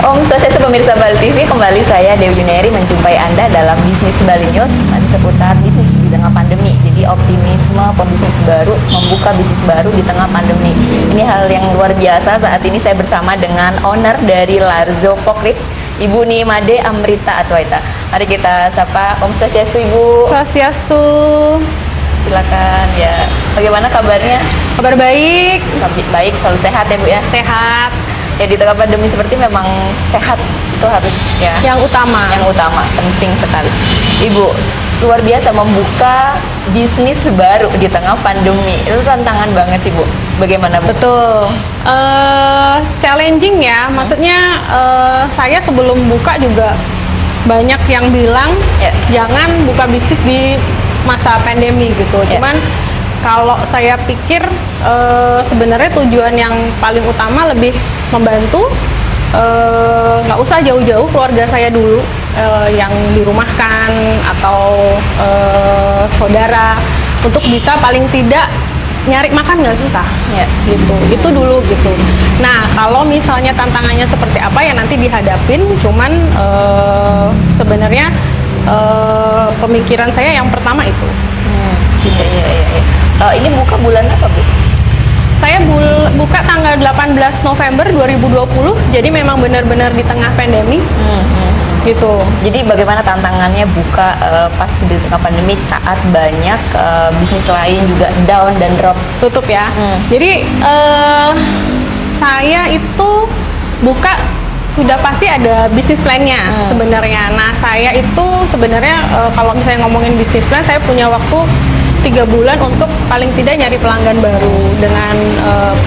Om Swastiastu pemirsa Bali TV, kembali saya Dewi Neri menjumpai Anda dalam Bisnis Bali News, masih seputar bisnis di tengah pandemi. Jadi optimisme pembisnis baru, membuka bisnis baru di tengah pandemi. Ini hal yang luar biasa. Saat ini saya bersama dengan owner dari Larzo Pork Ribs, Ibu Nimade Amrita Atwaita. Mari kita sapa. Om Swastiastu Ibu. Swastiastu. Silakan ya. Bagaimana kabarnya? Kabar baik. Baik, selalu sehat ya Bu ya. Sehat. Ya di tengah pandemi seperti memang sehat itu harus ya yang utama penting sekali. Ibu luar biasa membuka bisnis baru di tengah pandemi, itu tantangan banget sih Bu. Bagaimana Bu? Betul. Challenging ya, maksudnya saya sebelum buka juga banyak yang bilang jangan buka bisnis di masa pandemi gitu. Cuman kalau saya pikir sebenarnya tujuan yang paling utama lebih membantu, nggak usah jauh-jauh keluarga saya dulu yang dirumahkan atau saudara untuk bisa paling tidak nyari makan nggak susah gitu. Itu dulu gitu. Nah kalau misalnya tantangannya seperti apa ya nanti dihadapin, cuman sebenarnya pemikiran saya yang pertama itu. Ini buka bulan apa Bu? Saya buka tanggal 18 November 2020, jadi memang benar-benar di tengah pandemi gitu. Jadi bagaimana tantangannya buka pas di tengah pandemi saat banyak bisnis lain juga down dan drop? Tutup ya. Jadi saya itu buka sudah pasti ada bisnis plan-nya sebenarnya. Nah saya itu sebenarnya kalau misalnya ngomongin bisnis plan, saya punya waktu 3 bulan untuk paling tidak nyari pelanggan baru dengan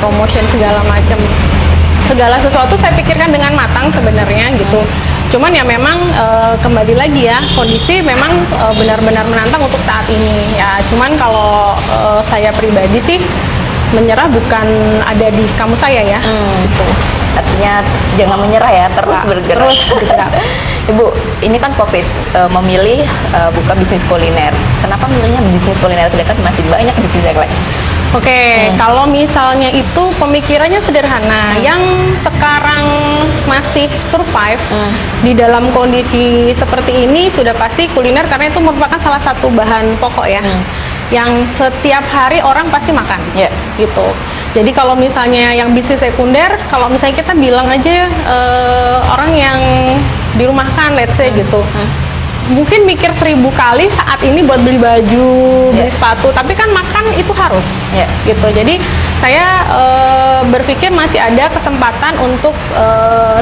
promotion segala macam. Segala sesuatu saya pikirkan dengan matang sebenarnya gitu. Cuman ya memang kembali lagi ya, kondisi memang benar-benar menantang untuk saat ini ya. Cuman kalau saya pribadi sih menyerah bukan ada di kamu saya ya. Gitu. Artinya jangan menyerah ya, terus bergerak. Ibu, ini kan Pork Ribs memilih buka bisnis kuliner. Kenapa milihnya bisnis kuliner sedangkan masih banyak bisnis yang lain? Oke, kalau misalnya itu pemikirannya sederhana, yang sekarang masih survive di dalam kondisi seperti ini sudah pasti kuliner, karena itu merupakan salah satu bahan pokok ya, yang setiap hari orang pasti makan, gitu. Jadi kalau misalnya yang bisnis sekunder, kalau misalnya kita bilang aja orang yang dirumahkan, let's say gitu, mungkin mikir 1000 kali saat ini buat beli baju, beli sepatu, tapi kan makan itu harus, gitu. Jadi saya berpikir masih ada kesempatan untuk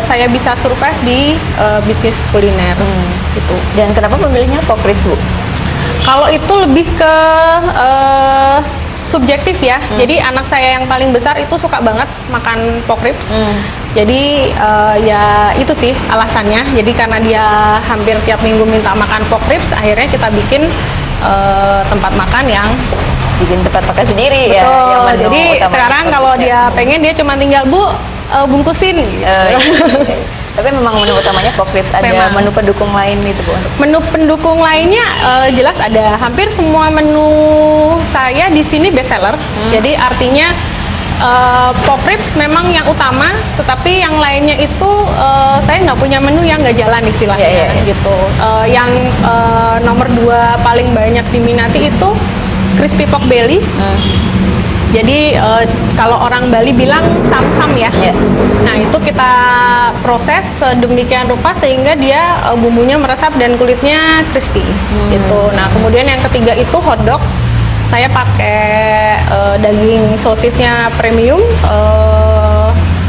saya bisa survive di bisnis kuliner, gitu. Dan kenapa memilihnya Pork Ribs Bu? Kalau itu lebih ke subjektif ya. Jadi anak saya yang paling besar itu suka banget makan pork ribs. Jadi ya itu sih alasannya. Jadi karena dia hampir tiap minggu minta makan pork ribs, akhirnya kita bikin tempat makan yang tempat makan sendiri. Betul. Ya. Yang jadi sekarang kalau dia pengen, dia cuma tinggal Bu bungkusin. Tapi memang menu utamanya Pork Ribs. Ada menu pendukung lain itu Bu? Menu pendukung lainnya jelas ada. Hampir semua menu saya di sini best seller. Jadi artinya Pork Ribs memang yang utama, tetapi yang lainnya itu saya nggak punya menu yang nggak jalan istilahnya, gitu. Yang nomor 2 paling banyak diminati itu crispy pork belly. Jadi kalau orang Bali bilang sam-sam ya. Nah itu kita proses sedemikian rupa sehingga dia bumbunya meresap dan kulitnya crispy gitu. Nah kemudian yang ketiga itu hotdog. Saya pakai daging sosisnya premium.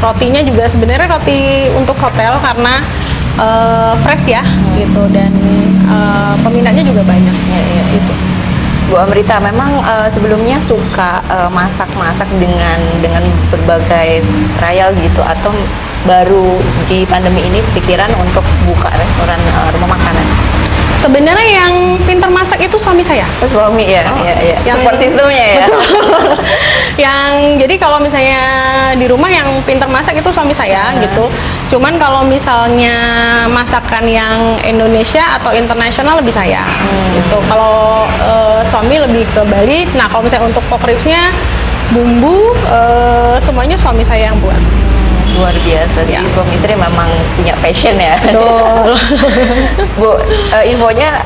Rotinya juga sebenarnya roti untuk hotel karena fresh ya gitu, dan peminatnya juga banyak gitu. Bu Amrita, memang sebelumnya suka masak-masak dengan berbagai trial gitu, atau baru di pandemi ini pikiran untuk buka restoran rumah makanan? Sebenarnya yang pintar masak itu suami saya. Suami ya, support sistemnya ya. Jadi kalau misalnya di rumah yang pintar masak itu suami saya gitu. Cuman kalau misalnya masakan yang Indonesia atau internasional lebih saya gitu. Kalau suami lebih ke Bali. Nah kalau misalnya untuk pork ribsnya, bumbu semuanya suami saya yang buat. Luar biasa, jadi suami istri memang punya fashion ya. Betul. Bu, infonya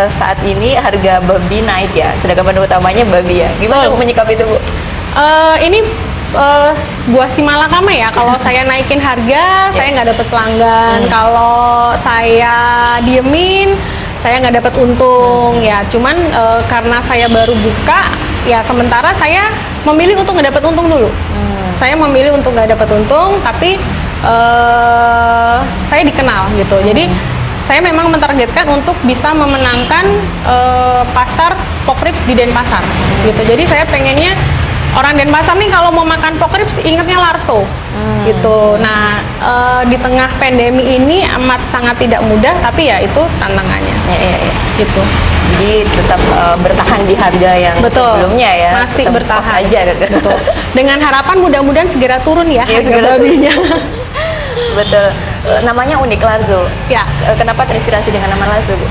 saat ini harga babi naik ya, sedangkan menu utamanya babi ya. Gimana Bu menyikapi itu Bu? Ini buah si malakama ya. Kalau saya naikin harga, saya nggak dapet pelanggan. Kalau saya diemin, saya nggak dapat untung ya. Cuman karena saya baru buka, ya sementara saya memilih untuk nggak dapat untung dulu. Saya memilih untuk nggak dapat untung, tapi saya dikenal gitu. Jadi saya memang mentargetkan untuk bisa memenangkan pasar pork ribs di Denpasar gitu. Jadi saya pengennya orang Denpasar nih kalau mau makan pork ribs ingetnya Larso gitu. Nah di tengah pandemi ini amat sangat tidak mudah, tapi ya itu tantangannya. Ya. Gitu. Jadi tetap bertahan di harga yang sebelumnya ya. Masih tetap bertahan aja gitu. Betul. Dengan harapan mudah-mudahan segera turun ya harga segera babinya. Betul. Namanya unik, Larso. Ya. Kenapa terinspirasi dengan nama Larso, Bu?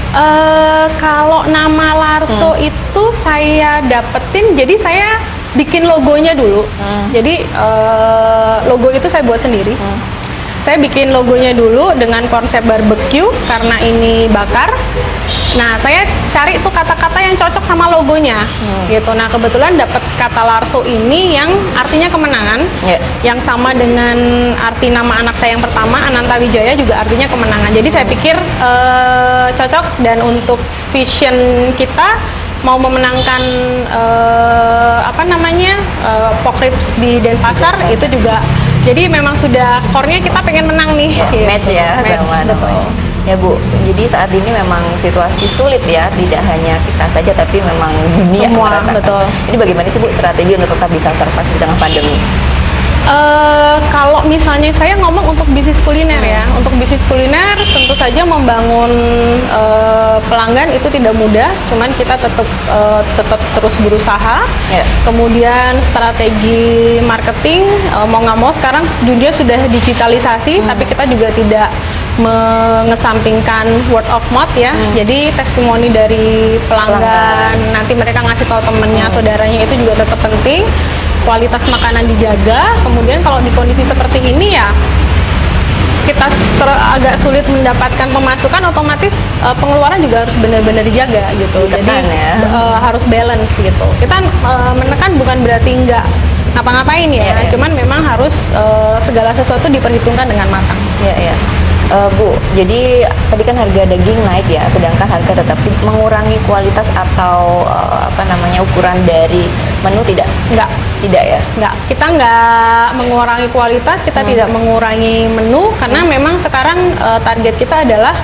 Kalau nama Larso itu saya dapetin, jadi saya bikin logonya dulu. Jadi logo itu saya buat sendiri. Saya bikin logonya dulu dengan konsep barbecue karena ini bakar. Nah, saya cari tuh kata-kata yang cocok sama logonya, gitu. Nah, kebetulan dapat kata Larso ini yang artinya kemenangan, yang sama dengan arti nama anak saya yang pertama, Ananta Wijaya, juga artinya kemenangan. Jadi saya pikir cocok, dan untuk vision kita mau memenangkan pork ribs di Denpasar itu juga. Jadi memang sudah core-nya kita pengen menang nih. Gitu. Match ya sama namanya. Ya Bu, jadi saat ini memang situasi sulit ya, tidak hanya kita saja tapi memang dunia merasakan. Betul. Jadi bagaimana sih Bu strategi untuk tetap bisa survive di tengah pandemi? Kalau misalnya saya ngomong untuk bisnis kuliner ya, untuk bisnis kuliner tentu saja membangun pelanggan itu tidak mudah, cuman kita tetap terus berusaha. Kemudian strategi marketing, mau nggak mau sekarang dunia sudah digitalisasi, tapi kita juga tidak mengesampingkan word of mouth ya. Jadi testimoni dari pelanggan, nanti mereka ngasih tahu temennya, saudaranya, itu juga tetap penting. Kualitas makanan dijaga. Kemudian kalau di kondisi seperti ini ya kita agak sulit mendapatkan pemasukan, otomatis pengeluaran juga harus benar-benar dijaga gitu. Ditekan, jadi ya. Harus balance gitu. Kita menekan bukan berarti nggak ngapa-ngapain ya, cuman memang harus segala sesuatu diperhitungkan dengan matang. Bu, jadi tadi kan harga daging naik ya, sedangkan harga tetap mengurangi kualitas atau ukuran dari menu tidak ya? Nggak, kita nggak mengurangi kualitas, kita tidak mengurangi menu, karena memang sekarang target kita adalah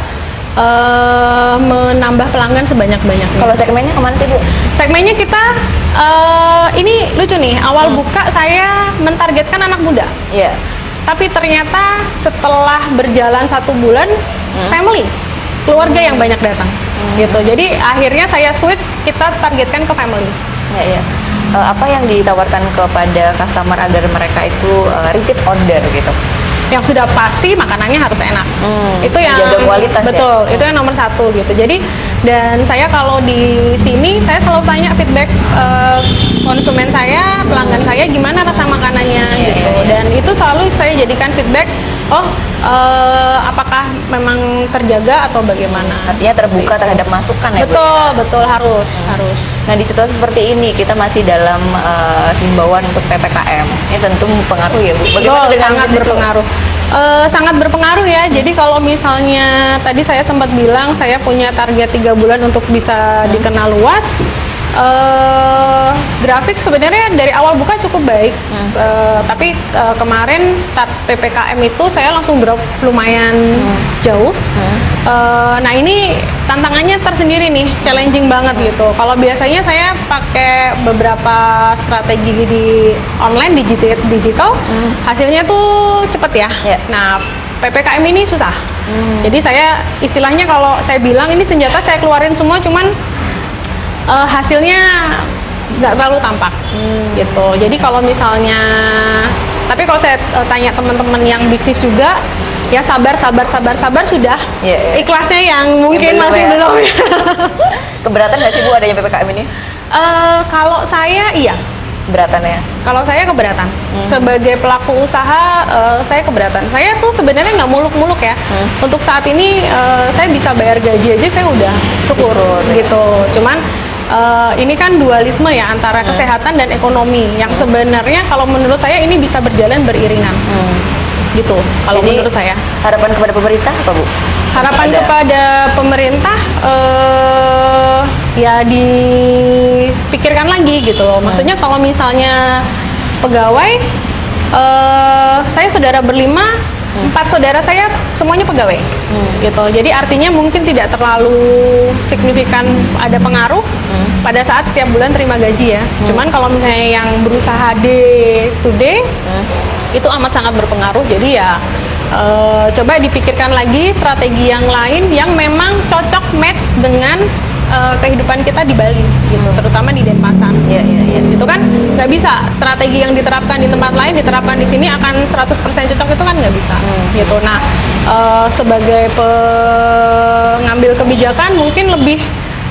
menambah pelanggan sebanyak-banyaknya. Kalau segmennya kemana sih Bu? Segmennya kita ini lucu nih, awal buka saya mentargetkan anak muda. Iya. Tapi ternyata setelah berjalan 1 bulan, family, keluarga yang banyak datang, gitu. Jadi akhirnya saya switch, kita targetkan ke family. Apa yang ditawarkan kepada customer agar mereka itu repeat order gitu? Yang sudah pasti makanannya harus enak. Itu yang jaga kualitas. Betul, itu yang nomor 1 gitu. Jadi, dan saya kalau di sini saya selalu tanya feedback konsumen saya, pelanggan saya, gimana rasa makanannya gitu. Dan itu selalu saya jadikan feedback. Apakah memang terjaga atau bagaimana? Artinya terbuka terhadap masukan ya Bu? Betul, harus. Nah, di situasi seperti ini kita masih dalam himbauan untuk PPKM. Ini tentu mempengaruhi ya Bu. Bagaimana dengan sangat berpengaruh. Sangat berpengaruh ya. Jadi kalau misalnya tadi saya sempat bilang saya punya target 3 bulan untuk bisa dikenal luas. Grafik sebenarnya dari awal buka cukup baik, tapi kemarin start PPKM itu saya langsung drop lumayan jauh. Nah ini tantangannya tersendiri nih, challenging banget gitu. Kalau biasanya saya pakai beberapa strategi di online digital, hasilnya tuh cepet ya. Nah PPKM ini susah. Jadi saya istilahnya kalau saya bilang ini senjata saya keluarin semua, cuman hasilnya nggak terlalu tampak gitu. Jadi kalau misalnya, tapi kalau saya tanya teman-teman yang bisnis juga, ya sabar sudah. Ikhlasnya yang mungkin masih belum. Keberatan nggak sih Bu adanya PPKM ini? Kalau saya iya, Keberatan ya? Kalau saya keberatan. Sebagai pelaku usaha, saya keberatan. Saya tuh sebenarnya nggak muluk-muluk ya. Untuk saat ini saya bisa bayar gaji aja, saya udah syukur gitu. Cuman ini kan dualisme ya antara kesehatan dan ekonomi. Yang sebenarnya kalau menurut saya ini bisa berjalan beriringan. Gitu. Kalau menurut saya. Harapan kepada pemerintah apa, Bu? Harapan kepada pemerintah ya dipikirkan lagi gitu loh. Maksudnya kalau misalnya pegawai, saya saudara berlima, 4 saudara saya semuanya pegawai gitu. Jadi artinya mungkin tidak terlalu signifikan ada pengaruh pada saat setiap bulan terima gaji ya. Cuman kalau misalnya yang berusaha day to day itu amat sangat berpengaruh. Jadi ya coba dipikirkan lagi strategi yang lain yang memang cocok match dengan kehidupan kita di Bali gitu, terutama di Denpasar. Iya. Itu kan nggak bisa strategi yang diterapkan di tempat lain diterapkan di sini akan 100% cocok, itu kan nggak bisa gitu. Nah, sebagai pengambil kebijakan mungkin lebih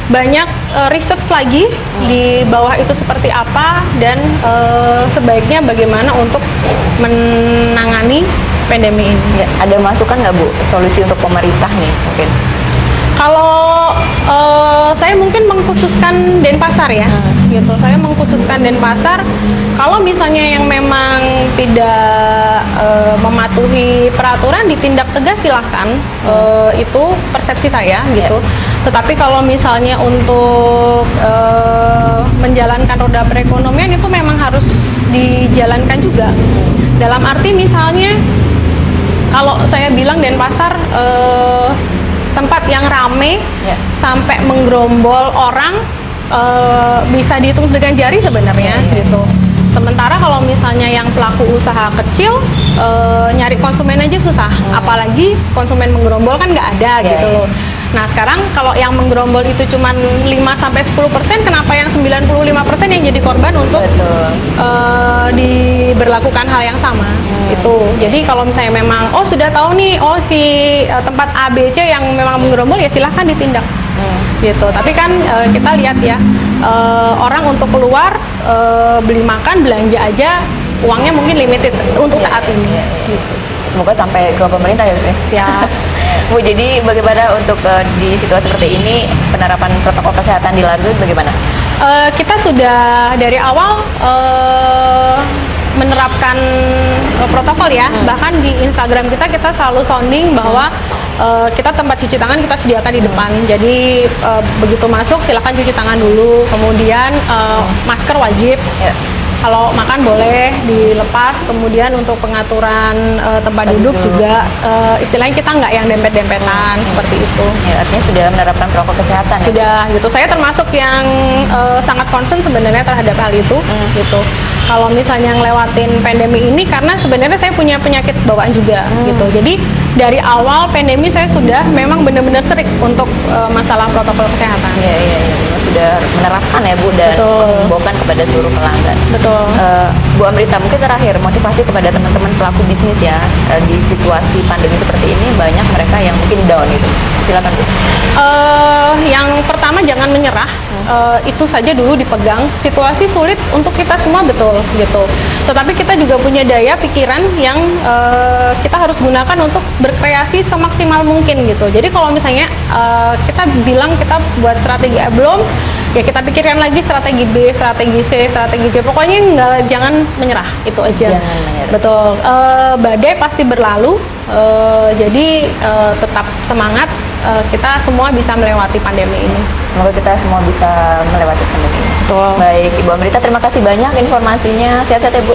banyak research lagi di bawah itu seperti apa dan sebaiknya bagaimana untuk menangani pandemi ini. Ya, ada masukan nggak, Bu, solusi untuk pemerintah nih mungkin? Kalau saya mungkin mengkhususkan Denpasar ya, gitu. Saya mengkhususkan Denpasar. Kalau misalnya yang memang tidak mematuhi peraturan ditindak tegas silahkan, itu persepsi saya gitu. Tetapi kalau misalnya untuk menjalankan roda perekonomian itu memang harus dijalankan juga. Dalam arti misalnya kalau saya bilang Denpasar tempat yang rame sampai menggerombol orang bisa dihitung dengan jari sebenarnya gitu. Sementara kalau misalnya yang pelaku usaha kecil nyari konsumen aja susah, apalagi konsumen menggerombol kan nggak ada gitu loh. Nah sekarang kalau yang menggerombol itu cuma 5-10%, kenapa yang 95% yang jadi korban untuk diberlakukan hal yang sama itu. Jadi kalau misalnya memang sudah tahu nih si tempat ABC yang memang menggerombol ya silahkan ditindak gitu. Tapi kan kita lihat ya orang untuk keluar beli makan belanja aja uangnya mungkin limited untuk saat ini. Gitu. Semoga sampai ke pemerintah ya, Bu. Siap. Bu, jadi bagaimana untuk di situasi seperti ini penerapan protokol kesehatan di Larzo bagaimana? Kita sudah dari awal menerapkan protokol ya. Bahkan di Instagram kita selalu sounding bahwa kita tempat cuci tangan kita sediakan di depan. Jadi begitu masuk silakan cuci tangan dulu. Kemudian masker wajib. Kalau makan boleh dilepas, kemudian untuk pengaturan tempat duduk juga istilahnya kita nggak yang dempet-dempetan seperti itu. Ya, artinya sudah menerapkan protokol kesehatan. Sudah gitu. Saya termasuk yang sangat concern sebenarnya terhadap hal itu gitu. Kalau misalnya ngelewatin pandemi ini karena sebenarnya saya punya penyakit bawaan juga gitu. Jadi dari awal pandemi saya sudah memang benar-benar strict untuk masalah protokol kesehatan. Iya. Sudah menerapkan ya, Bu, dan mengimbaukan kepada seluruh pelanggan. Betul. Bu Amrita, mungkin terakhir motivasi kepada teman-teman pelaku bisnis ya di situasi pandemi seperti ini banyak mereka yang mungkin down itu. Silakan, Bu. Yang pertama jangan menyerah. Itu saja dulu dipegang. Situasi sulit untuk kita semua betul gitu. Tetapi kita juga punya daya pikiran yang kita harus gunakan untuk berkreasi semaksimal mungkin gitu. Jadi kalau misalnya kita bilang kita buat strategi A belum, ya kita pikirkan lagi strategi B, strategi C, strategi D. Pokoknya jangan menyerah, itu aja. Jangan menyerah. Betul. Badai pasti berlalu. Jadi tetap semangat. Kita semua bisa melewati pandemi ini. Semoga kita semua bisa melewati pandemi ini. Betul. Baik, Ibu Amrita, terima kasih banyak informasinya. Sehat-sehat ya, Bu.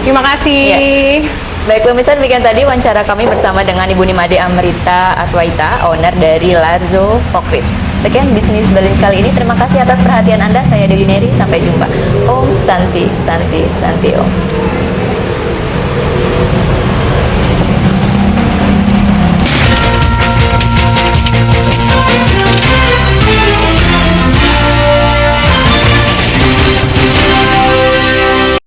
Terima kasih. Ya. Baik, pemirsa, demikian tadi wawancara kami bersama dengan Ibu Nimade Amrita Atwaita, owner dari Larzo Pork Ribs. Sekian bisnis Bali kali ini. Terima kasih atas perhatian Anda. Saya Dewi Neri. Sampai jumpa. Om Santi, Santi, Santi Om.